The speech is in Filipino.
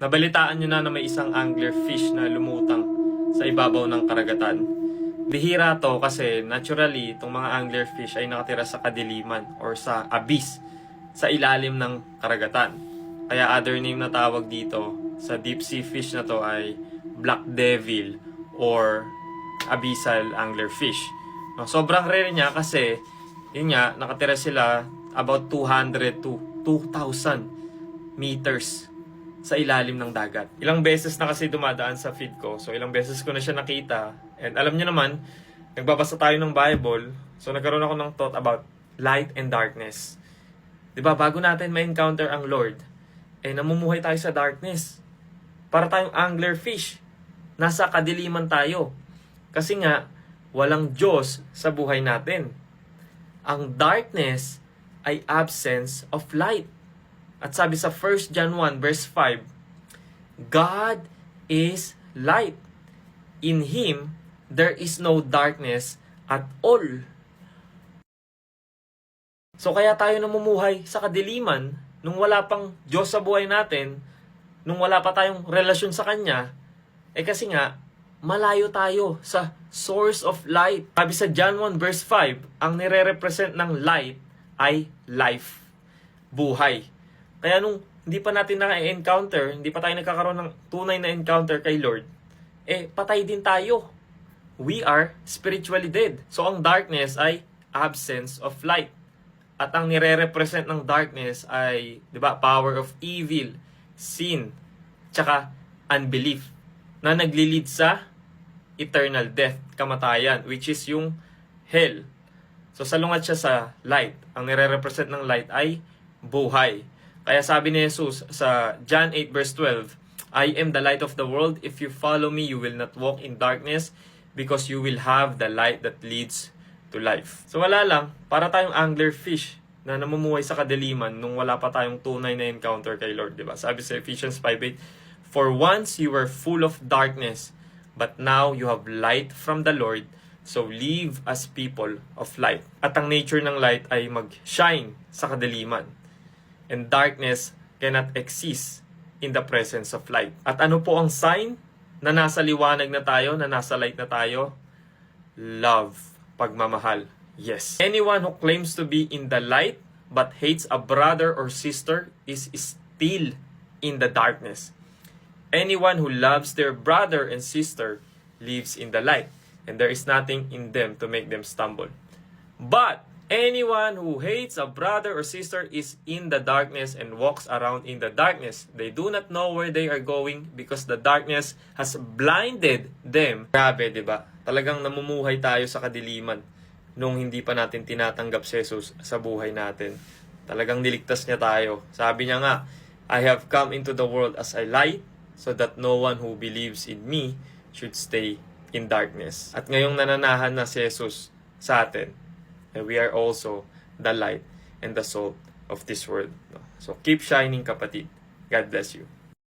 Nabalitaan nyo na may isang anglerfish na lumutang sa ibabaw ng karagatan. Bihira to kasi naturally itong mga anglerfish ay nakatira sa kadiliman or sa abyss sa ilalim ng karagatan. Kaya other name na tawag dito sa deep sea fish na to ay black devil or abyssal anglerfish. No, sobrang rare niya kasi yun nga, nakatira sila about 200 to 2,000 meters sa ilalim ng dagat. Ilang beses na kasi dumadaan sa feed ko. So ilang beses ko na siya nakita. And alam niyo naman, nagbabasa tayo ng Bible. So nagkaroon ako ng thought about light and darkness. 'Di ba? Bago natin ma-encounter ang Lord, namumuhay tayo sa darkness. Para tayong anglerfish. Nasa kadiliman tayo. Kasi nga, walang Diyos sa buhay natin. Ang darkness ay absence of light. At sabi sa 1 John 1 verse 5, God is light. In Him, there is no darkness at all. So kaya tayo namumuhay sa kadiliman nung wala pang Diyos sa buhay natin, nung wala pa tayong relasyon sa Kanya, kasi nga, malayo tayo sa source of light. Sabi sa John 1 verse 5, ang nire-represent ng light ay life, buhay. Kaya nung hindi pa natin na-encounter, hindi pa tayo nagkakaroon ng tunay na encounter kay Lord, patay din tayo. We are spiritually dead. So ang darkness ay absence of light. At ang nire-represent ng darkness ay, 'di ba, power of evil, sin, tsaka unbelief na nagli-lead sa eternal death, kamatayan, which is yung hell. So salungat siya sa light. Ang nire-represent ng light ay buhay. Kaya sabi ni Jesus sa John 8 verse 12, I am the light of the world. If you follow me, you will not walk in darkness because you will have the light that leads to life. So wala lang, para tayong anglerfish na namumuhay sa kadiliman nung wala pa tayong tunay na encounter kay Lord, diba? Sabi sa Ephesians 5:8, for once you were full of darkness, but now you have light from the Lord, so live as people of light. At ang nature ng light ay mag-shine sa kadiliman. And darkness cannot exist in the presence of light. At ano po ang sign na nasa liwanag na tayo, na nasa light na tayo? Love, pagmamahal. Yes. Anyone who claims to be in the light but hates a brother or sister is still in the darkness. Anyone who loves their brother and sister lives in the light, and there is nothing in them to make them stumble. But anyone who hates a brother or sister is in the darkness and walks around in the darkness. They do not know where they are going because the darkness has blinded them. Grabe, di ba? Talagang namumuhay tayo sa kadiliman nung hindi pa natin tinatanggap si Jesus sa buhay natin. Talagang niligtas niya tayo. Sabi niya nga, I have come into the world as a light so that no one who believes in me should stay in darkness. At ngayong nananahan na si Jesus sa atin, and we are also the light and the salt of this world. So keep shining, kapatid. God bless you.